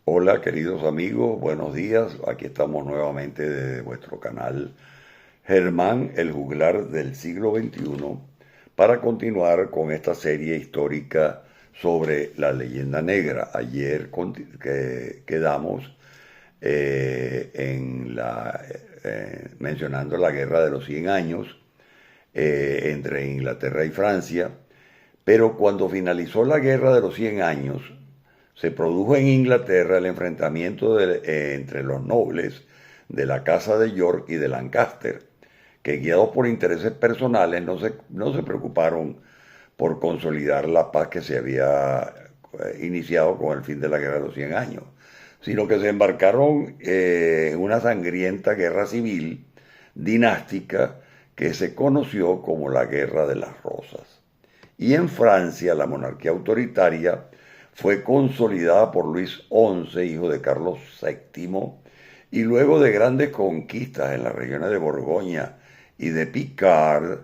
Hola queridos amigos, buenos días. Aquí estamos nuevamente desde vuestro canal Germán, el juglar del siglo XXI, para continuar con esta serie histórica sobre la leyenda negra. Quedamos mencionando la Guerra de los 100 años entre Inglaterra y Francia, pero cuando finalizó la Guerra de los 100 años, se produjo en Inglaterra el enfrentamiento entre los nobles de la Casa de York y de Lancaster, que guiados por intereses personales no se preocuparon por consolidar la paz que se había iniciado con el fin de la Guerra de los 100 años, sino que se embarcaron en una sangrienta guerra civil dinástica que se conoció como la Guerra de las Rosas. Y en Francia la monarquía autoritaria fue consolidada por Luis XI, hijo de Carlos VII, y luego de grandes conquistas en las regiones de Borgoña y de Picard,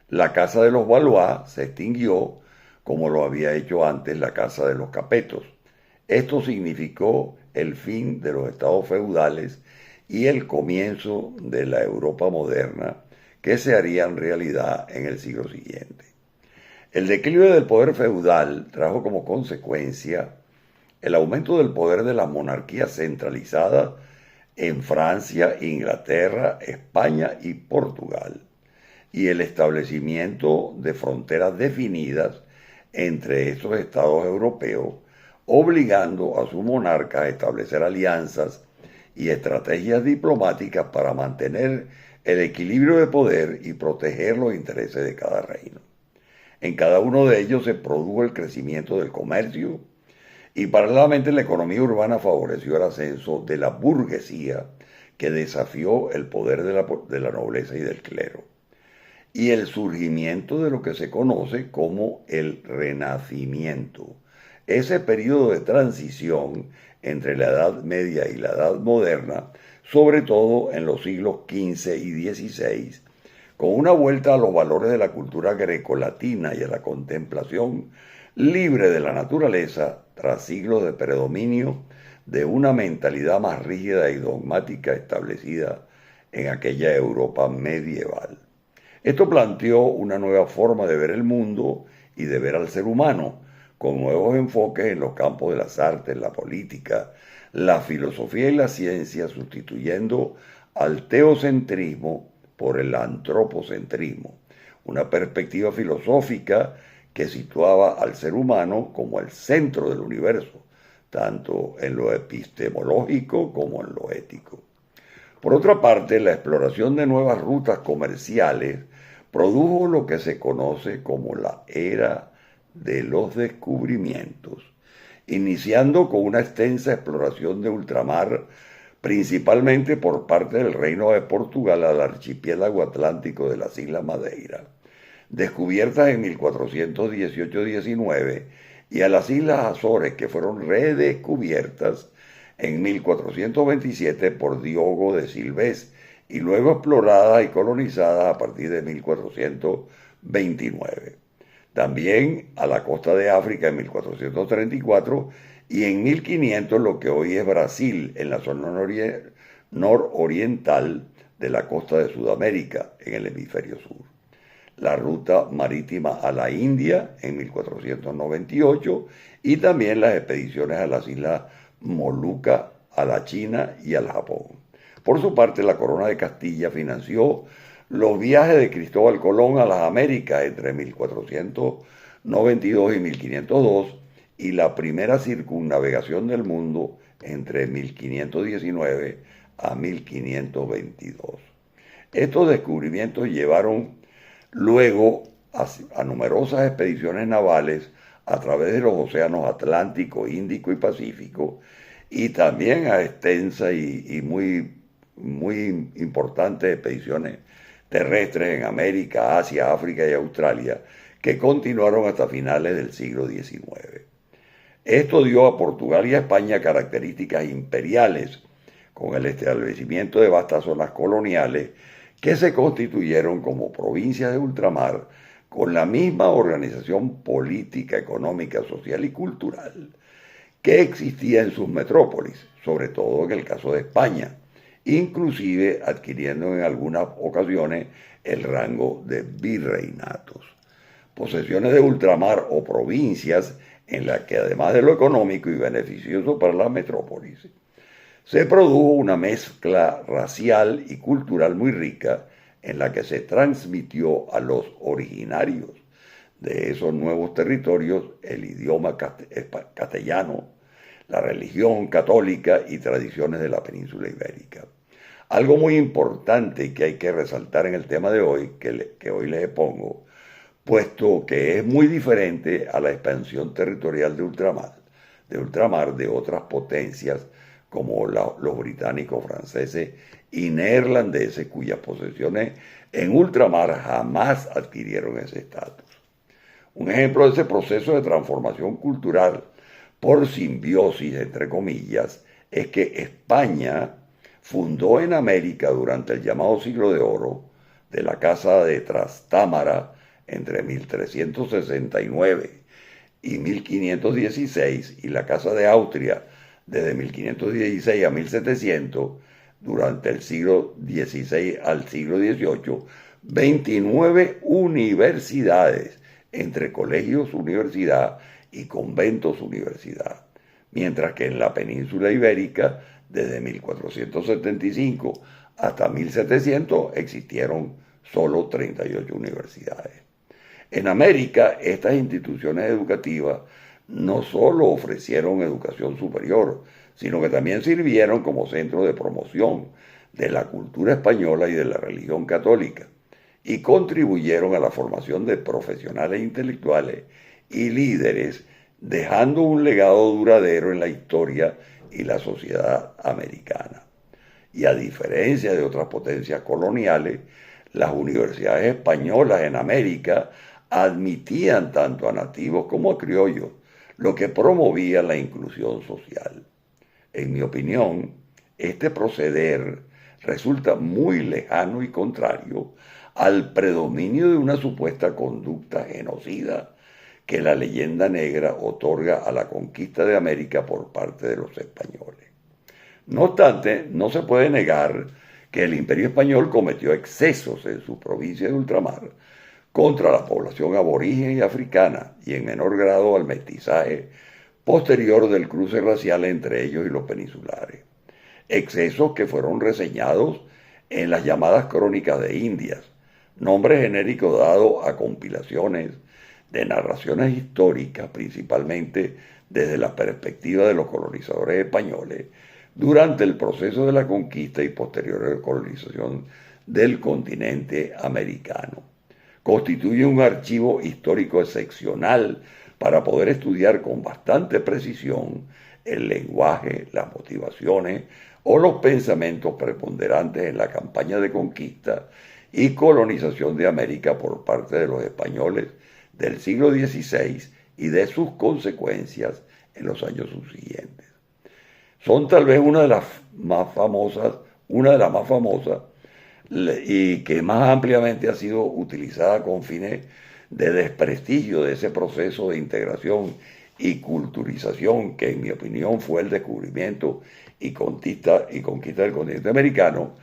la Casa de los Valois se extinguió como lo había hecho antes la Casa de los Capetos. Esto significó el fin de los estados feudales y el comienzo de la Europa moderna que se haría en realidad en el siglo siguiente. El declive del poder feudal trajo como consecuencia el aumento del poder de las monarquías centralizadas en Francia, Inglaterra, España y Portugal, y el establecimiento de fronteras definidas entre estos estados europeos, obligando a su monarca a establecer alianzas y estrategias diplomáticas para mantener el equilibrio de poder y proteger los intereses de cada reino. En cada uno de ellos se produjo el crecimiento del comercio y paralelamente la economía urbana favoreció el ascenso de la burguesía que desafió el poder de la nobleza y del clero y el surgimiento de lo que se conoce como el Renacimiento. Ese periodo de transición entre la Edad Media y la Edad Moderna, sobre todo en los siglos XV y XVI, con una vuelta a los valores de la cultura grecolatina y a la contemplación libre de la naturaleza tras siglos de predominio de una mentalidad más rígida y dogmática establecida en aquella Europa medieval. Esto planteó una nueva forma de ver el mundo y de ver al ser humano, con nuevos enfoques en los campos de las artes, la política, la filosofía y la ciencia, sustituyendo al teocentrismo por el antropocentrismo, una perspectiva filosófica que situaba al ser humano como el centro del universo, tanto en lo epistemológico como en lo ético. Por otra parte, la exploración de nuevas rutas comerciales produjo lo que se conoce como la era de los descubrimientos, iniciando con una extensa exploración de ultramar, principalmente por parte del Reino de Portugal al archipiélago atlántico de las Islas Madeira, descubiertas en 1418-19, y a las Islas Azores, que fueron redescubiertas en 1427 por Diogo de Silvés y luego exploradas y colonizadas a partir de 1429. También a la costa de África en 1434 y en 1500 lo que hoy es Brasil, en la zona nororiental de la costa de Sudamérica, en el hemisferio sur. La ruta marítima a la India en 1498 y también las expediciones a las islas Molucca, a la China y al Japón. Por su parte, la Corona de Castilla financió los viajes de Cristóbal Colón a las Américas entre 1492 y 1502 y la primera circunnavegación del mundo entre 1519 a 1522. Estos descubrimientos llevaron luego a numerosas expediciones navales a través de los océanos Atlántico, Índico y Pacífico, y también a extensas y muy importantes expediciones terrestres en América, Asia, África y Australia, que continuaron hasta finales del siglo XIX. Esto dio a Portugal y a España características imperiales, con el establecimiento de vastas zonas coloniales que se constituyeron como provincias de ultramar con la misma organización política, económica, social y cultural que existía en sus metrópolis, sobre todo en el caso de España, inclusive adquiriendo en algunas ocasiones el rango de virreinatos. Posesiones de ultramar o provincias en las que además de lo económico y beneficioso para las metrópolis, se produjo una mezcla racial y cultural muy rica en la que se transmitió a los originarios de esos nuevos territorios el idioma castellano, la religión católica y tradiciones de la península ibérica. Algo muy importante que hay que resaltar en el tema de hoy, que hoy les expongo, puesto que es muy diferente a la expansión territorial de ultramar de otras potencias como los británicos, franceses y neerlandeses, cuyas posesiones en ultramar jamás adquirieron ese estatus. Un ejemplo de ese proceso de transformación cultural por simbiosis, entre comillas, es que España fundó en América durante el llamado siglo de oro de la Casa de Trastámara entre 1369 y 1516 y la Casa de Austria desde 1516 a 1700, durante el siglo XVI al siglo XVIII, 29 universidades, entre colegios universidad y conventos universidad, mientras que en la península ibérica, desde 1475 hasta 1700, existieron solo 38 universidades. En América, estas instituciones educativas no solo ofrecieron educación superior, sino que también sirvieron como centro de promoción de la cultura española y de la religión católica, y contribuyeron a la formación de profesionales intelectuales y líderes, dejando un legado duradero en la historia y la sociedad americana. Y a diferencia de otras potencias coloniales, las universidades españolas en América admitían tanto a nativos como a criollos, lo que promovía la inclusión social. En mi opinión, este proceder resulta muy lejano y contrario al predominio de una supuesta conducta genocida que la leyenda negra otorga a la conquista de América por parte de los españoles. No obstante, no se puede negar que el Imperio Español cometió excesos en su provincia de ultramar contra la población aborigen y africana y en menor grado al mestizaje posterior del cruce racial entre ellos y los peninsulares. Excesos que fueron reseñados en las llamadas Crónicas de Indias, nombre genérico dado a compilaciones de narraciones históricas, principalmente desde la perspectiva de los colonizadores españoles, durante el proceso de la conquista y posterior colonización del continente americano. Constituye un archivo histórico excepcional para poder estudiar con bastante precisión el lenguaje, las motivaciones o los pensamientos preponderantes en la campaña de conquista y colonización de América por parte de los españoles del siglo XVI y de sus consecuencias en los años subsiguientes. Son tal vez una de las más famosas y que más ampliamente ha sido utilizada con fines de desprestigio de ese proceso de integración y culturización que en mi opinión fue el descubrimiento y conquista del continente americano,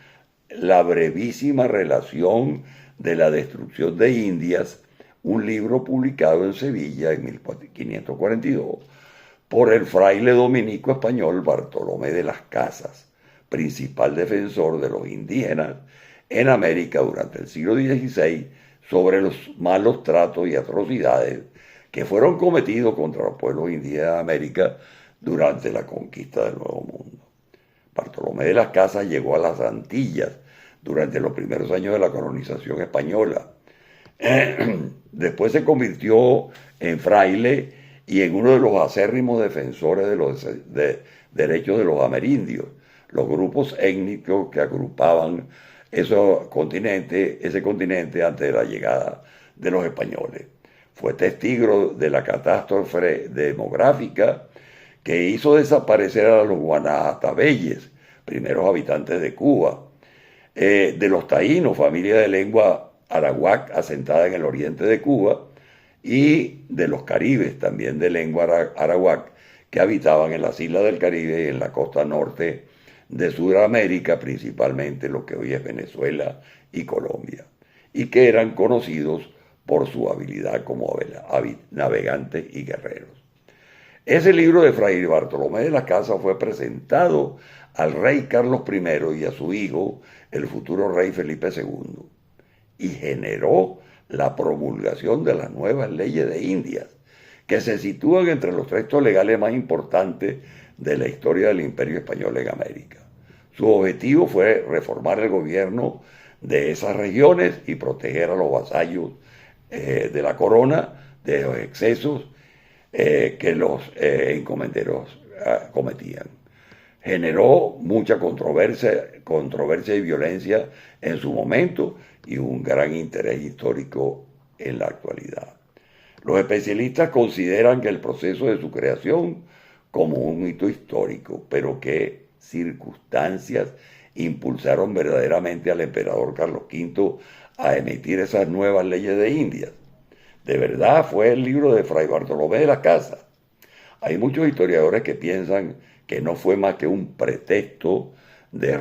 la brevísima relación de la destrucción de Indias, un libro publicado en Sevilla en 1542 por el fraile dominico español Bartolomé de las Casas, principal defensor de los indígenas en América durante el siglo XVI, sobre los malos tratos y atrocidades que fueron cometidos contra los pueblos indígenas de América durante la conquista del Nuevo Mundo. Bartolomé de las Casas llegó a las Antillas durante los primeros años de la colonización española. Después se convirtió en fraile y en uno de los acérrimos defensores de los derechos de los amerindios, los grupos étnicos que agrupaban ese continente antes de la llegada de los españoles. Fue testigo de la catástrofe demográfica que hizo desaparecer a los guanahatabeyes, primeros habitantes de Cuba, de los taínos, familia de lengua arawak asentada en el oriente de Cuba, y de los caribes, también de lengua arawak, que habitaban en las islas del Caribe y en la costa norte de Sudamérica, principalmente lo que hoy es Venezuela y Colombia, y que eran conocidos por su habilidad como navegantes y guerreros. Ese libro de Fray Bartolomé de las Casas fue presentado al rey Carlos I y a su hijo, el futuro rey Felipe II, y generó la promulgación de las nuevas leyes de Indias, que se sitúan entre los textos legales más importantes de la historia del Imperio Español en América. Su objetivo fue reformar el gobierno de esas regiones y proteger a los vasallos de la corona de los excesos que los encomenderos cometían. Generó mucha controversia y violencia en su momento y un gran interés histórico en la actualidad. Los especialistas consideran que el proceso de su creación como un hito histórico, pero que circunstancias impulsaron verdaderamente al emperador Carlos V a emitir esas nuevas leyes de Indias. De verdad fue el libro de Fray Bartolomé de las Casas. Hay muchos historiadores que piensan que no fue más que un pretexto de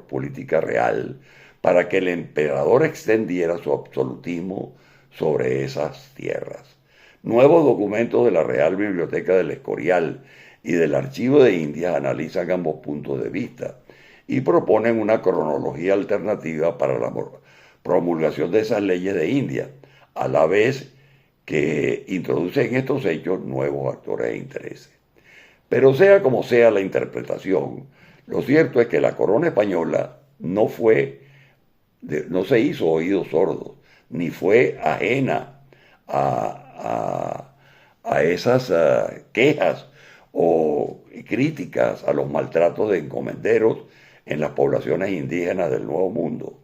política real para que el emperador extendiera su absolutismo sobre esas tierras. Nuevos documentos de la Real Biblioteca del Escorial y del Archivo de Indias analizan ambos puntos de vista y proponen una cronología alternativa para la promulgación de esas leyes de India, a la vez que introducen estos hechos nuevos actores e intereses. Pero sea como sea la interpretación, lo cierto es que la corona española no se hizo oídos sordos, ni fue ajena a esas quejas o críticas a los maltratos de encomenderos en las poblaciones indígenas del Nuevo Mundo.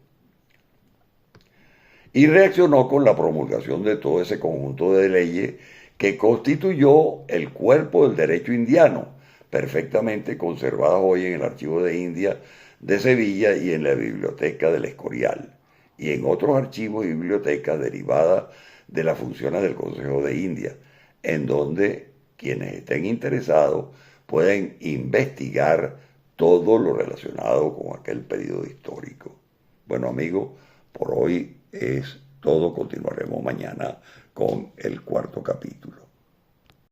Y reaccionó con la promulgación de todo ese conjunto de leyes que constituyó el cuerpo del derecho indiano, perfectamente conservadas hoy en el Archivo de India de Sevilla y en la Biblioteca del Escorial, y en otros archivos y bibliotecas derivadas de las funciones del Consejo de India, en donde quienes estén interesados pueden investigar todo lo relacionado con aquel periodo histórico. Bueno, amigos, por hoy es todo. Continuaremos mañana con el cuarto capítulo.